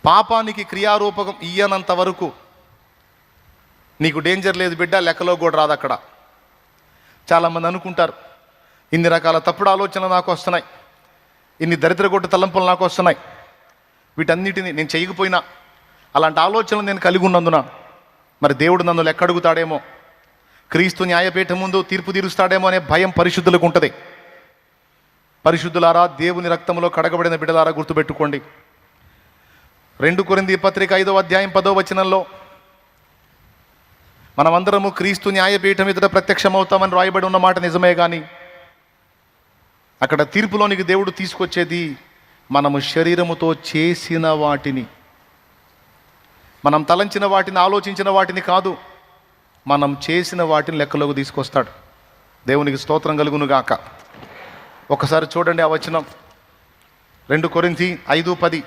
పాపానికి క్రియారూపకం ఇయ్యనంత వరకు నీకు డేంజర్ లేదు బిడ్డ, లెక్కలో కూడా రాదు. అక్కడ చాలామంది అనుకుంటారు, ఇన్ని రకాల తప్పుడు ఆలోచనలు నాకు వస్తున్నాయి, ఇన్ని దరిద్రగొట్టు తలంపులు నాకు వస్తున్నాయి, వీటన్నిటిని నేను చేయకపోయినా అలాంటి ఆలోచనలు నేను కలిగి ఉన్నందున మరి దేవుడు నన్ను లెక్కడుగుతాడేమో, క్రీస్తు న్యాయపీఠం ముందు తీర్పు తీరుస్తాడేమో అనే భయం పరిశుద్ధులకు ఉంటుంది. పరిశుద్ధులారా, దేవుని రక్తంలో కడగబడిన బిడ్డలారా, గుర్తుపెట్టుకోండి. 2 కొరింథీ పత్రిక 5వ అధ్యాయం 10వ వచనంలో మనమందరము క్రీస్తు న్యాయపీఠం ఎదుట ప్రత్యక్షమవుతామని రాయబడి ఉన్న మాట నిజమే, కానీ అక్కడ తీర్పులోనికి దేవుడు తీసుకొచ్చేది మనము శరీరముతో చేసిన వాటిని, మనం తలంచిన వాటిని, ఆలోచించిన వాటిని కాదు, మనం చేసిన వాటిని లెక్కలోకి తీసుకొస్తాడు. దేవునికి స్తోత్రం కలుగునుగాక. ఒకసారి చూడండి ఆ వచనం, 2 కొరింథీ 5:10.